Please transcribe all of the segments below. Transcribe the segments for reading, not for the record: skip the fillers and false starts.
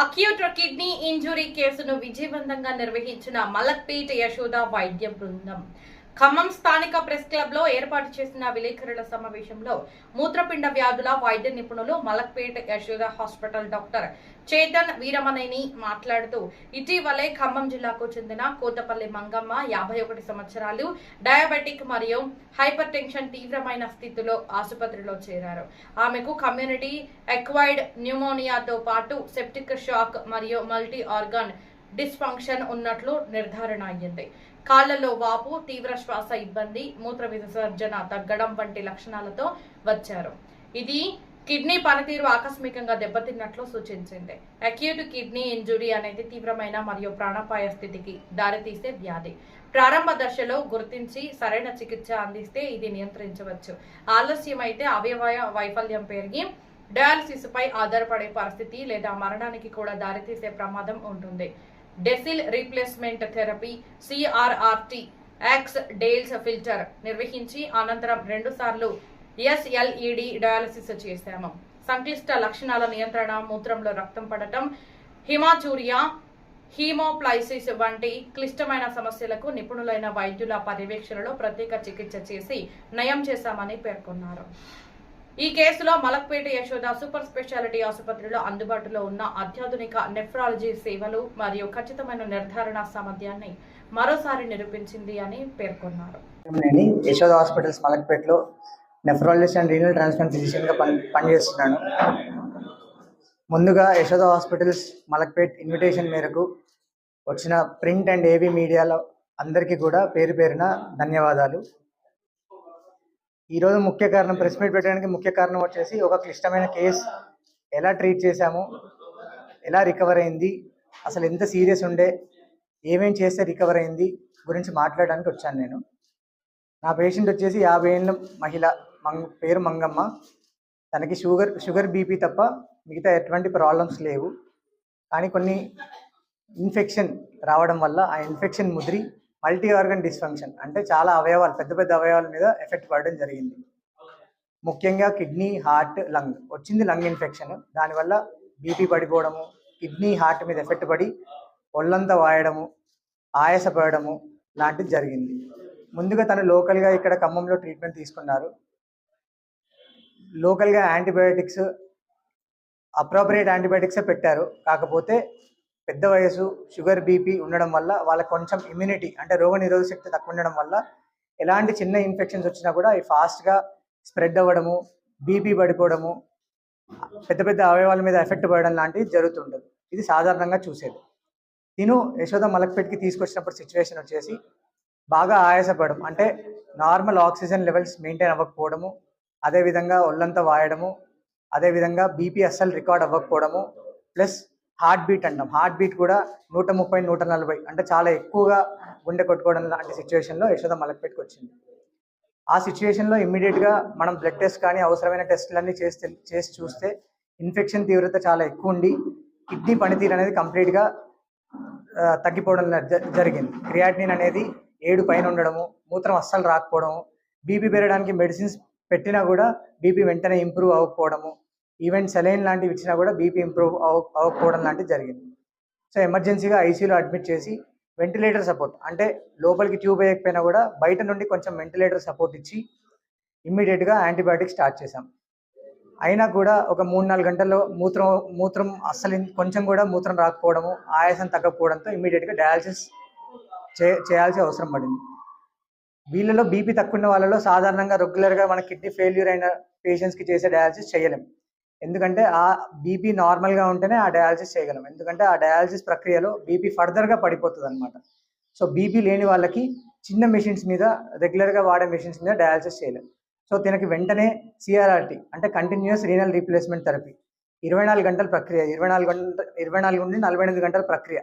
Acute kidney injury కేసును విజయవంతంగా నిర్వహించిన మలక్పేట్ యశోద వైద్య బృందం ఖమ్మం స్థానిక ప్రెస్ క్లబ్ లో ఏర్పాటు చేసిన విలేకరుల సమావేశంలో మూత్రపిండ వ్యాధుల వైద్య నిపుణులు మలక్పేట్ యశోద హాస్పిటల్ డాక్టర్ చేతన్ వీరమనేని మాట్లాడుతూ ఇటీవలే ఖమ్మం జిల్లాకు చెందిన కోతపల్లి మంగమ్మ 51 సంవత్సరాలు డయాబెటిక్ మరియు హైపర్ టెన్షన్ తీవ్రమైన స్థితిలో ఆసుపత్రిలో చేరారు. ఆమెకు కమ్యూనిటీ ఎక్వైర్డ్ న్యూమోనియాతో పాటు సెప్టిక్ షాక్ మరియు మల్టీ ఆర్గాన్ డిస్ఫంక్షన్ ఉన్నట్లు నిర్ధారణ అయ్యింది. కాళ్లలో వాపు, తీవ్ర శ్వాస ఇబ్బంది, మూత్ర విసర్జన తగ్గడం వంటి లక్షణాలతో వచ్చారు. ఇది కిడ్నీ పనితీరు ఆకస్మికంగా దెబ్బతిన్నట్లు సూచించింది. అక్యూట్ కిడ్నీ ఇంజురీ అనేది తీవ్రమైన మరియు ప్రాణాపాయ స్థితికి దారితీసే వ్యాధి. ప్రారంభ దశలో గుర్తించి సరైన చికిత్స అందిస్తే ఇది నియంత్రించవచ్చు. ఆలస్యమైతే అవయవ వైఫల్యం పెరిగి డయాలసిస్ పై ఆధారపడే పరిస్థితి లేదా మరణానికి కూడా దారితీసే ప్రమాదం ఉంటుంది. డెసిల్ రీప్లేస్మెంట్ థెరపీ సిఆర్ఆర్టీ యాక్స్ డేల్స్ ఫిల్టర్ నిర్వహించి అనంతరం 2 సార్లు ఎస్ఎల్ఈడి డయాలసిస్ చేశాము. సంక్లిష్ట లక్షణాల నియంత్రణ, మూత్రంలో రక్తం పడటం, హిమాచూరియా, హీమోప్లైసిస్ వంటి క్లిష్టమైన సమస్యలకు నిపుణులైన వైద్యుల పర్యవేక్షణలో ప్రత్యేక చికిత్స చేసి నయం చేశామని పేర్కొన్నారు. ఈ కేసులో మలక్పేట యశోద సూపర్ స్పెషాలిటీ ఆసుపత్రిలో అందుబాటులో ఉన్న అత్యాధునిక నెఫ్రాలజీ సేవలు మరియు ఖచ్చితమైన నిర్ధారణ సామర్థ్యాన్ని మరోసారి నిరూపించింది అని పేర్కొన్నారు. యశోద హాస్పిటల్స్ మలక్పేటలో నెఫ్రాలజిస్ట్ అండ్ రీనల్ ట్రాన్స్ప్లాంట్ ఫిజిషియన్గా పనిచేస్తున్నాను. ముందుగా యశోద హాస్పిటల్స్ మలక్పేట్ ఇన్విటేషన్ మేరకు వచ్చిన ప్రింట్ అండ్ ఏవీ మీడియాలో అందరికీ కూడా పేరు పేరున ధన్యవాదాలు. ఈరోజు ముఖ్య కారణం, ప్రెస్ మీట్ పెట్టడానికి ముఖ్య కారణం వచ్చేసి ఒక క్లిష్టమైన కేసు ఎలా ట్రీట్ చేశాము, ఎలా రికవర్ అయింది, అసలు ఎంత సీరియస్ ఉండే, ఏమేం చేస్తే రికవర్ అయింది గురించి మాట్లాడడానికి వచ్చాను నేను. నా పేషెంట్ వచ్చేసి 50 ఏళ్ళ మహిళ, పేరు మంగమ్మ. తనకి షుగర్ బీపీ తప్ప మిగతా ఎటువంటి ప్రాబ్లమ్స్ లేవు. కానీ కొన్ని ఇన్ఫెక్షన్ రావడం వల్ల ఆ ఇన్ఫెక్షన్ ముదిరి మల్టీ ఆర్గన్ డిస్ఫంక్షన్ అంటే చాలా అవయవాలు, పెద్ద పెద్ద అవయవాల మీద ఎఫెక్ట్ పడడం జరిగింది. ముఖ్యంగా కిడ్నీ, హార్ట్, లంగ్ వచ్చింది. లంగ్ ఇన్ఫెక్షన్, దానివల్ల బీపీ పడిపోవడము, కిడ్నీ, హార్ట్ మీద ఎఫెక్ట్ పడి ఒళ్ళంతా వాయడము, ఆయాసపడము లాంటిది జరిగింది. ముందుగా తను లోకల్గా ఇక్కడ ఖమ్మంలో ట్రీట్మెంట్ తీసుకున్నారు. లోకల్గా యాంటీబయాటిక్స్, అప్రోప్రియేట్ యాంటీబయాటిక్సే పెట్టారు. కాకపోతే పెద్ద వయసు, షుగర్ బీపీ ఉండడం వల్ల వాళ్ళకి కొంచెం ఇమ్యూనిటీ అంటే రోగనిరోధక శక్తి తక్కువ ఉండడం వల్ల ఎలాంటి చిన్న ఇన్ఫెక్షన్స్ వచ్చినా కూడా అవి ఫాస్ట్గా స్ప్రెడ్ అవ్వడము, బీపీ పడిపోవడము, పెద్ద పెద్ద అవయవాల మీద ఎఫెక్ట్ పడడం లాంటివి జరుగుతుంటుంది. ఇది సాధారణంగా చూసేది. నేను యశోద మలక్పేట్కి తీసుకొచ్చినప్పుడు సిచ్యువేషన్ వచ్చేసి బాగా ఆయాసపడడం, అంటే నార్మల్ ఆక్సిజన్ లెవెల్స్ మెయింటైన్ అవ్వకపోవడము, అదేవిధంగా ఒళ్ళంతా వాయడము, అదేవిధంగా బీపీ అస్సలు రికార్డ్ అవ్వకపోవడము, ప్లస్ హార్ట్ బీట్ అంటాం, హార్ట్ బీట్ కూడా 130, 140 అంటే చాలా ఎక్కువగా గుండె కొట్టుకోవడం లాంటి సిచ్యువేషన్లో యశోద మలక్పేట్కి వచ్చింది. ఆ సిచ్యువేషన్లో ఇమ్మీడియట్గా మనం బ్లడ్ టెస్ట్ కానీ అవసరమైన టెస్టులన్నీ చేసి చూస్తే ఇన్ఫెక్షన్ తీవ్రత చాలా ఎక్కువ ఉండి కిడ్నీ పనితీరు అనేది కంప్లీట్గా తగ్గిపోవడం జరిగింది. క్రియాటినిన్ అనేది 7 పైన ఉండడము, మూత్రం అస్సలు రాకపోవడము, బీపీ పెరగడానికి మెడిసిన్స్ పెట్టినా కూడా బీపీ వెంటనే ఇంప్రూవ్ అవ్వకపోవడము, ఈవెన్ సెలైన్ లాంటివి ఇచ్చినా కూడా బీపీ ఇంప్రూవ్ అవ్వకపోవడం లాంటివి జరిగింది. సో ఎమర్జెన్సీగా ఐసీయూలో అడ్మిట్ చేసి వెంటిలేటర్ సపోర్ట్, అంటే లోపలికి ట్యూబ్ వేయకపోయినా కూడా బయట నుండి కొంచెం వెంటిలేటర్ సపోర్ట్ ఇచ్చి ఇమ్మీడియట్గా యాంటీబయాటిక్ స్టార్ట్ చేశాం. అయినా కూడా ఒక 3-4 గంటల్లో మూత్రం అస్సలు కొంచెం కూడా మూత్రం రాకపోవడము, ఆయాసం తగ్గకపోవడంతో ఇమ్మీడియట్గా డయాలసిస్ చేయాల్సిన అవసరం పడింది. వీళ్ళలో బీపీ తక్కువ ఉన్న వాళ్ళలో సాధారణంగా రెగ్యులర్గా మన కిడ్నీ ఫెయిల్యూర్ అయిన పేషెంట్స్కి చేసే డయాలసిస్ చేయలేం. ఎందుకంటే ఆ బీపీ నార్మల్గా ఉంటేనే ఆ డయాలసిస్ చేయగలం. ఎందుకంటే ఆ డయాలసిస్ ప్రక్రియలో బీపీ ఫర్దర్గా పడిపోతుంది అనమాట. సో బీపీ లేని వాళ్ళకి చిన్న మెషిన్స్ మీద, రెగ్యులర్గా వాడే మెషిన్స్ మీద డయాలసిస్ చేయలేం. సో దీనికి వెంటనే సిఆర్ఆర్టీ అంటే కంటిన్యూస్ రీనల్ రీప్లేస్మెంట్ థెరపీ 24 గంటల ప్రక్రియ, 24 నుండి 48 గంటల ప్రక్రియ,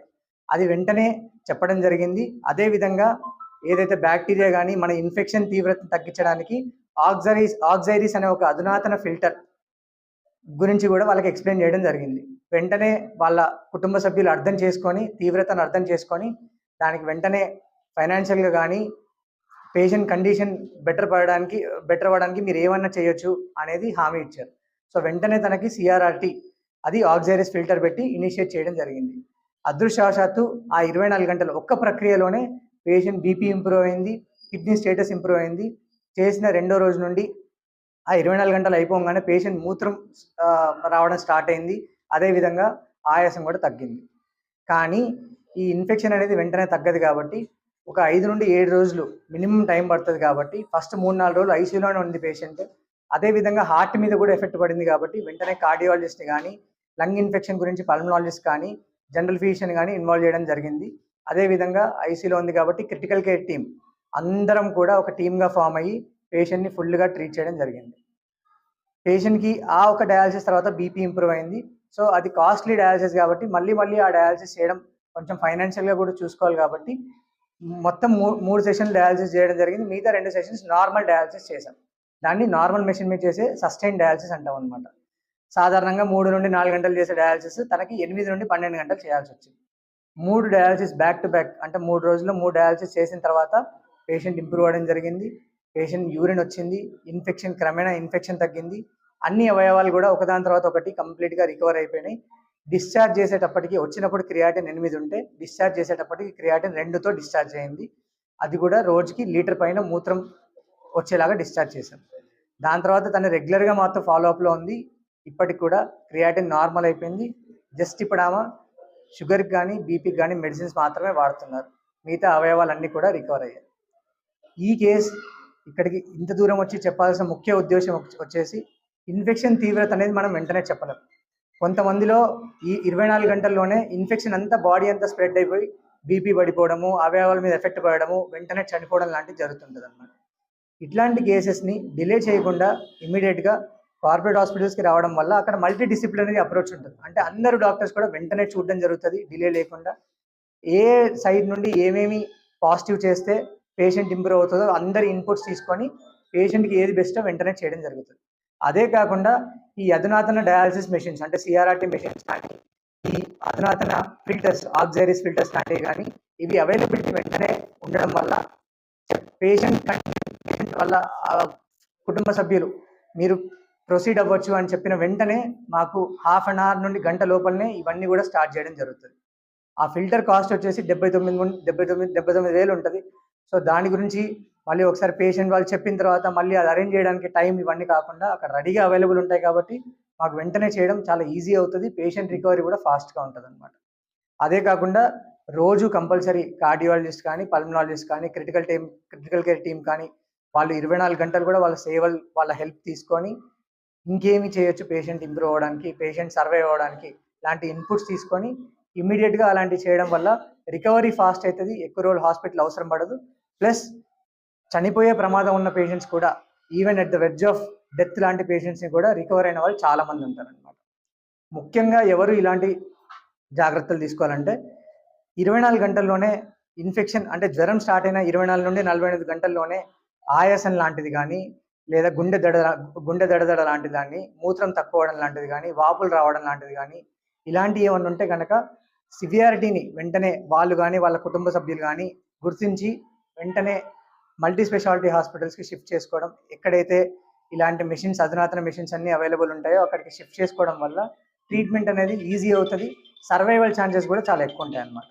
అది వెంటనే చెప్పడం జరిగింది. అదేవిధంగా ఏదైతే బ్యాక్టీరియా కానీ మన ఇన్ఫెక్షన్ తీవ్రతను తగ్గించడానికి ఆక్సైరీస్ అనే ఒక అధునాతన ఫిల్టర్ గురించి కూడా వాళ్ళకి ఎక్స్ప్లెయిన్ చేయడం జరిగింది. వెంటనే వాళ్ళ కుటుంబ సభ్యులు అర్థం చేసుకొని, తీవ్రతను అర్థం చేసుకొని దానికి వెంటనే ఫైనాన్షియల్గా కానీ పేషెంట్ కండిషన్ బెటర్ అవ్వడానికి మీరు ఏమన్నా చేయొచ్చు అనేది హామీ ఇచ్చారు. సో వెంటనే తనకి సిఆర్ఆర్టీ అది ఆక్సిజరీస్ ఫిల్టర్ పెట్టి ఇనిషియేట్ చేయడం జరిగింది. అదృష్టవశాత్తు ఆ 24 గంటలు ఒక్క ప్రక్రియలోనే పేషెంట్ బీపీ ఇంప్రూవ్ అయింది, కిడ్నీ స్టేటస్ ఇంప్రూవ్ అయింది. చేసిన రెండో రోజు నుండి ఆ 24 గంటలు అయిపోగానే పేషెంట్ మూత్రం రావడం స్టార్ట్ అయింది. అదేవిధంగా ఆయాసం కూడా తగ్గింది. కానీ ఈ ఇన్ఫెక్షన్ అనేది వెంటనే తగ్గదు కాబట్టి ఒక 5 నుండి 7 రోజులు మినిమం టైం పడుతుంది కాబట్టి ఫస్ట్ 3-4 రోజులు ఐసీయూలోనే ఉంది పేషెంట్. అదేవిధంగా హార్ట్ మీద కూడా ఎఫెక్ట్ పడింది కాబట్టి వెంటనే కార్డియాలజిస్ట్ కానీ, లంగ్ ఇన్ఫెక్షన్ గురించి పల్మనాలజిస్ట్ కానీ, జనరల్ ఫిజిషియన్ కానీ ఇన్వాల్వ్ చేయడం జరిగింది. అదేవిధంగా ఐసీయూలో ఉంది కాబట్టి క్రిటికల్ కేర్ టీమ్ అందరం కూడా ఒక టీమ్గా ఫామ్ అయ్యి పేషెంట్ని ఫుల్గా ట్రీట్ చేయడం జరిగింది. పేషెంట్కి ఆ ఒక డయాలసిస్ తర్వాత బీపీ ఇంప్రూవ్ అయింది. సో అది కాస్ట్లీ డయాలసిస్ కాబట్టి మళ్ళీ ఆ డయాలసిస్ చేయడం కొంచెం ఫైనాన్షియల్గా కూడా చూసుకోవాలి కాబట్టి మొత్తం 3 సెషన్లు డయాలసిస్ చేయడం జరిగింది. మిగతా 2 సెషన్స్ నార్మల్ డయాలసిస్ చేశాం. దాన్ని నార్మల్ మెషిన్ మీద చేసే సస్టైన్ డయాలసిస్ అంటాం అనమాట. సాధారణంగా 3 నుండి 4 గంటలు చేసే డయాలసిస్ తనకి 8 నుండి 12 గంటలు చేయాల్సి వచ్చింది. 3 డయాలసిస్ బ్యాక్ టు బ్యాక్ అంటే 3 రోజుల్లో 3 డయాలసిస్ చేసిన తర్వాత పేషెంట్ ఇంప్రూవ్ అవ్వడం జరిగింది. పేషెంట్ యూరిన్ వచ్చింది, క్రమేణా ఇన్ఫెక్షన్ తగ్గింది. అన్ని అవయవాలు కూడా ఒకదాని తర్వాత ఒకటి కంప్లీట్గా రికవర్ అయిపోయినాయి. డిశ్చార్జ్ చేసేటప్పటికి వచ్చినప్పుడు క్రియాటిన్ 8 ఉంటే డిశ్చార్జ్ చేసేటప్పటికి క్రియాటిన్ 2తో డిశ్చార్జ్ అయింది. అది కూడా రోజుకి లీటర్ పైన మూత్రం వచ్చేలాగా డిశ్చార్జ్ చేశాం. దాని తర్వాత తను రెగ్యులర్గా మాతో ఫాలోఅప్లో ఉంది. ఇప్పటికి కూడా క్రియాటిన్ నార్మల్ అయిపోయింది. జస్ట్ ఇప్పుడు ఆమె షుగర్కి కానీ బీపీకి కానీ మెడిసిన్స్ మాత్రమే వాడుతున్నారు. మిగతా అవయవాలన్నీ కూడా రికవర్ అయ్యాయి. ఈ కేసు ఇక్కడికి ఇంత దూరం వచ్చి చెప్పాల్సిన ముఖ్య ఉద్దేశం వచ్చేసి ఇన్ఫెక్షన్ తీవ్రత అనేది మనం వెంటనే చెప్పలేం. కొంతమందిలో ఈ 24 గంటల్లోనే ఇన్ఫెక్షన్ అంతా బాడీ అంతా స్ప్రెడ్ అయిపోయి బీపీ పడిపోవడము, అవయవాల మీద ఎఫెక్ట్ పడడము, వెంటనే చనిపోవడం లాంటివి జరుగుతుంటుంది అన్నమాట. ఇట్లాంటి కేసెస్ని డిలే చేయకుండా ఇమీడియట్గా కార్పొరేట్ హాస్పిటల్స్కి రావడం వల్ల అక్కడ మల్టీ డిసిప్లినరీ అప్రోచ్ ఉంటుంది. అంటే అందరూ డాక్టర్స్ కూడా వెంటనే చూడడం జరుగుతుంది డిలే లేకుండా. ఏ సైడ్ నుండి ఏమేమి పాజిటివ్ చేస్తే పేషెంట్ ఇంప్రూవ్ అవుతుందో అందరి ఇన్పుట్స్ తీసుకొని పేషెంట్కి ఏది బెస్టో వెంటనే చేయడం జరుగుతుంది. అదే కాకుండా ఈ అధునాతన డయాలసిస్ మెషిన్స్ అంటే సిఆర్ఆర్టీ మెషిన్స్ కానీ, ఈ అధునాతన ఫిల్టర్స్ ఆక్సిజరీస్ ఫిల్టర్స్ లాంటివి కానీ ఇవి అవైలబిలిటీ వెంటనే ఉండడం వల్ల పేషెంట్ వల్ల కుటుంబ సభ్యులు మీరు ప్రొసీడ్ అవ్వచ్చు అని చెప్పిన వెంటనే మాకు హాఫ్ అన్ అవర్ నుండి గంట లోపలనే ఇవన్నీ కూడా స్టార్ట్ చేయడం జరుగుతుంది. ఆ ఫిల్టర్ కాస్ట్ వచ్చేసి 79,000 ఉంటుంది. సో దాని గురించి మళ్ళీ ఒకసారి పేషెంట్ వాళ్ళు చెప్పిన తర్వాత మళ్ళీ అది అరేంజ్ చేయడానికి టైం ఇవన్నీ కాకుండా అక్కడ రెడీగా అవైలబుల్ ఉంటాయి కాబట్టి మాకు వెంటనే చేయడం చాలా ఈజీ అవుతుంది. పేషెంట్ రికవరీ కూడా ఫాస్ట్గా ఉంటుంది అనమాట. అదే కాకుండా రోజు కంపల్సరీ కార్డియాలజిస్ట్ కానీ, పల్మనాలజిస్ట్ కానీ, క్రిటికల్ కేర్ టీమ్ కానీ వాళ్ళు 24 గంటలు కూడా వాళ్ళ సేవలు, వాళ్ళ హెల్ప్ తీసుకొని ఇంకేమి చేయొచ్చు పేషెంట్ ఇంప్రూవ్ అవ్వడానికి, పేషెంట్ సర్వైవ్ అవ్వడానికి లాంటి ఇన్పుట్స్ తీసుకొని ఇమ్మీడియట్గా అలాంటివి చేయడం వల్ల రికవరీ ఫాస్ట్ అవుతుంది. ఎక్కువ రోజులు హాస్పిటల్ అవసరం పడదు. ప్లస్ చనిపోయే ప్రమాదం ఉన్న పేషెంట్స్ కూడా even at the wedge of death లాంటి పేషెంట్స్ని కూడా రికవర్ అయిన వాళ్ళు చాలామంది ఉంటారనమాట. ముఖ్యంగా ఎవరు ఇలాంటి జాగ్రత్తలు తీసుకోవాలంటే 24 గంటల్లోనే ఇన్ఫెక్షన్ అంటే జ్వరం స్టార్ట్ అయిన 24 నుండి 48 గంటల్లోనే ఆయాసం లాంటిది కానీ, లేదా గుండె దడదడ లాంటిది కానీ, మూత్రం తక్కువ అవడం లాంటిది కానీ, వాపులు రావడం లాంటిది కానీ ఇలాంటివి ఏమన్నా ఉంటే కనుక సివియారిటీని వెంటనే వాళ్ళు కానీ వాళ్ళ కుటుంబ సభ్యులు కానీ గుర్తించి వెంటనే మల్టీ స్పెషాలిటీ హాస్పిటల్స్కి షిఫ్ట్ చేసుకోవడం, ఎక్కడైతే ఇలాంటి మెషిన్స్ అధునాతన మెషిన్స్ అన్నీ అవైలబుల్ ఉంటాయో అక్కడికి షిఫ్ట్ చేసుకోవడం వల్ల ట్రీట్మెంట్ అనేది ఈజీ అవుతుంది. సర్వైవల్ ఛాన్సెస్ కూడా చాలా ఎక్కువ ఉంటాయి అన్నమాట.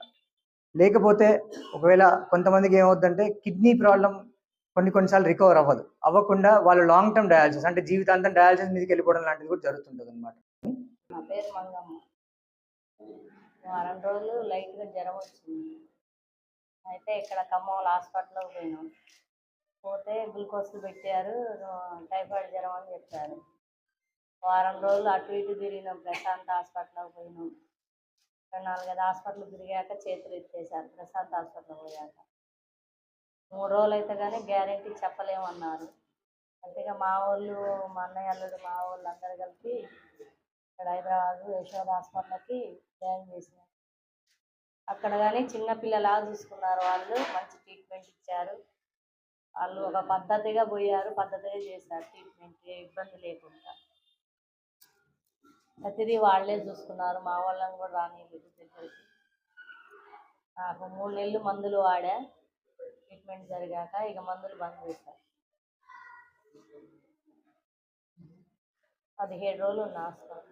లేకపోతే ఒకవేళ కొంతమందికి ఏమవుతుందంటే కిడ్నీ ప్రాబ్లం కొన్నిసార్లు రికవర్ అవ్వకుండా వాళ్ళు లాంగ్ టర్మ్ డయాలసిస్ అంటే జీవితాంతం డయాలసిస్ మీదకి వెళ్ళిపోవడం లాంటిది కూడా జరుగుతుంటుంది అనమాట. నా పేరు మంగమ్మ. వారం రోజులు లైట్గా జ్వరం వచ్చింది. అయితే ఇక్కడ ఖమ్మం హాస్పిటల్కి పోయినాం. పోతే గ్లూకోజ్లు పెట్టారు, టైఫాయిడ్ జ్వరం అని చెప్పారు. వారం రోజులు అటు ఇటు తిరిగినాం. ప్రశాంత్ హాస్పిటల్కి పోయినాం. 4-5 హాస్పిటల్ తిరిగాక చేతులు ఎత్తేసారు. ప్రశాంత్ హాస్పిటల్ పోయాక 3 రోజులు అయితే కానీ గ్యారెంటీ చెప్పలేమన్నారు. అంతేగా మా వాళ్ళు, మా అన్నయ్య అల్లుడు, మా వాళ్ళు అందరు కలిపి ఇక్కడ హైదరాబాద్ యశోద హాస్పిటల్కి జాయిన్ చేసినారు. అక్కడ కానీ చిన్నపిల్లలా చూసుకున్నారు. వాళ్ళు మంచి ట్రీట్మెంట్ ఇచ్చారు. వాళ్ళు ఒక పద్ధతిగా పోయారు, పద్ధతిగా చేశారు ట్రీట్మెంట్, ఏ ఇబ్బంది లేకుండా. ప్రతిదీ వాళ్ళే చూసుకున్నారు. మా వాళ్ళని కూడా రానివ్వలేదు దగ్గరికి. నాకు 3 నెలలు మందులు వాడా. ట్రీట్మెంట్ జరిగాక ఇక మందులు బంద్ చేశారు. 17 రోజులు ఉన్న హాస్పిటల్.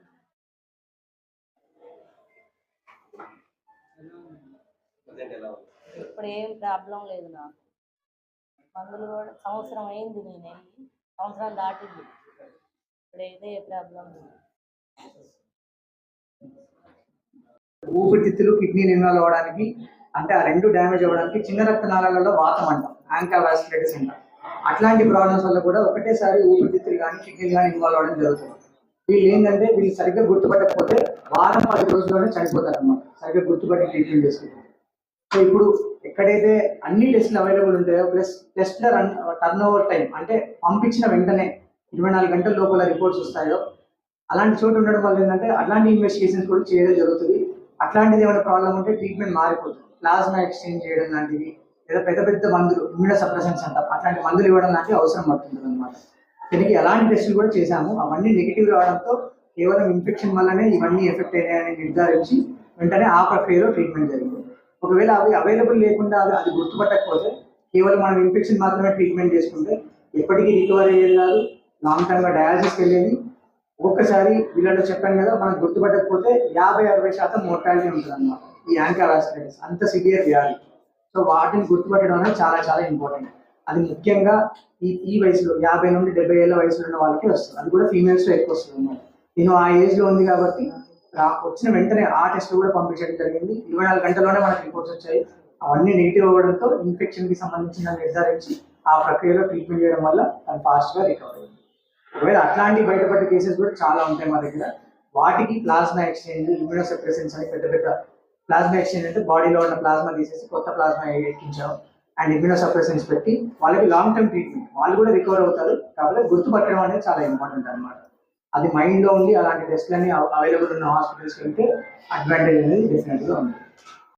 ఇప్పుడు ఏం ప్రాబ్లం లేదు నాకు. మందులు కూడా సంవత్సరం అయింది, నేను వెళ్ళి సంవత్సరం దాటింది. ఇప్పుడైతే ఏ ప్రాబ్లం లేదు. ఊపిరితిత్తులు కిడ్నీలు ఇన్వాల్వ్ అవ్వడానికి, అంటే ఆ రెండు డ్యామేజ్ అవ్వడానికి చిన్న రక్తనాళాలలో వాతం అంటాం, యాంకావాస్కులైటిస్ అంటాం. అట్లాంటి ప్రాబ్లమ్స్ వల్ల కూడా ఒకటేసారి ఊపిరితిత్తులు కానీ కిడ్నీలు కానీ ఇన్వాల్వ్ అవ్వడం జరుగుతుంది. వీళ్ళు ఏంటంటే వీళ్ళు సరిగ్గా గుర్తుపట్టకపోతే వారం 10 రోజుల్లోనే చనిపోతారు అన్నమాట, సరిగ్గా గుర్తుపట్టి ట్రీట్మెంట్ చేసుకుంటారు. సో ఇప్పుడు ఎక్కడైతే అన్ని టెస్టులు అవైలబుల్ ఉంటాయో ప్లస్ టెస్ట్ల టర్న్ ఓవర్ టైం, అంటే పంపించిన వెంటనే 24 గంటల లోపల రిపోర్ట్స్ వస్తాయో అలాంటి చోటు ఉండడం వల్ల ఏంటంటే అట్లాంటి ఇన్వెస్టిగేషన్స్ కూడా చేయడం జరుగుతుంది. అట్లాంటిది ఏమైనా ప్రాబ్లం ఉంటే ట్రీట్మెంట్ మారిపోతుంది. ప్లాస్మా ఎక్స్చేంజ్ చేయడం లాంటివి, లేదా పెద్ద పెద్ద మందులు ఇమ్యూనో సప్రెసెంట్స్ అంటాం, అట్లాంటి మందులు ఇవ్వడం లాంటివి అవసరం పడుతుంది అనమాట. దీనికి ఎలాంటి టెస్టులు కూడా చేశాము, అవన్నీ నెగిటివ్ రావడంతో కేవలం ఇన్ఫెక్షన్ వల్లనే ఇవన్నీ ఎఫెక్ట్ అయ్యాయని నిర్ధారించి వెంటనే ఆ ప్రక్రియలో ట్రీట్మెంట్ జరిగింది. ఒకవేళ అవి అవైలబుల్ లేకుండా అది గుర్తుపట్టకపోతే కేవలం మనం ఇన్ఫెక్షన్ మాత్రమే ట్రీట్మెంట్ చేసుకుంటే ఎప్పటికీ రికవర్ అయ్యేది కాదు, లాంగ్ టర్మ్గా డయాలసిస్కి వెళ్ళేది. ఒక్కొక్కసారి వీళ్ళలో చెప్పాను కదా, మనం గుర్తుపట్టకపోతే 50-60% మోర్టాలిటీ ఉంటుంది అన్నమాట. ఈ యాంకావాస్కులైటిస్ అంత సివియర్ వ్యాధి. సో వాటిని గుర్తుపట్టడం అనేది చాలా చాలా ఇంపార్టెంట్. అది ముఖ్యంగా ఈ వయసులో 50 నుండి 70 ఏళ్ళ వయసులో ఉన్న వాళ్ళకి వస్తుంది. అది కూడా ఫీమేల్స్లో ఎక్కువ వస్తుంది అన్నమాట. నేను ఆ ఏజ్లో ఉంది కాబట్టి వచ్చిన వెంటనే ఆ టెస్ట్ కూడా పంపించడం జరిగింది. 24 గంటల్లోనే మనకు రిపోర్ట్స్ వచ్చాయి. అవన్నీ నెగిటివ్ అవ్వడంతో ఇన్ఫెక్షన్కి సంబంధించిన నిర్ధారించి ఆ ప్రక్రియలో ట్రీట్మెంట్ చేయడం వల్ల అది ఫాస్ట్గా రికవర్ అయింది. ఒకవేళ అట్లాంటి బయటపడ్డ కేసెస్ కూడా చాలా ఉంటాయి మా దగ్గర. వాటికి ప్లాస్మా ఎక్స్చేంజ్, ఇమ్యూనో సప్రెసెన్స్ అని పెద్ద పెద్ద ప్లాస్మా ఎక్స్చేంజ్ అంటే బాడీలో ఉన్న ప్లాస్మా తీసేసి కొత్త ప్లాస్మా ఎక్కించాం, అండ్ ఇమ్యూనో సప్రెసెన్స్ పెట్టి వాళ్ళకి లాంగ్ టర్మ్ ట్రీట్మెంట్, వాళ్ళు కూడా రికవర్ అవుతారు. కాబట్టి గుర్తుపట్టడం అనేది చాలా ఇంపార్టెంట్ అనమాట. అది మైండ్లో ఉండి అలాంటి టెస్ట్లన్నీ అవైలబుల్ ఉన్న హాస్పిటల్స్కి వెళ్తే అడ్వాంటేజ్ అనేది డెఫినెట్గా ఉంది.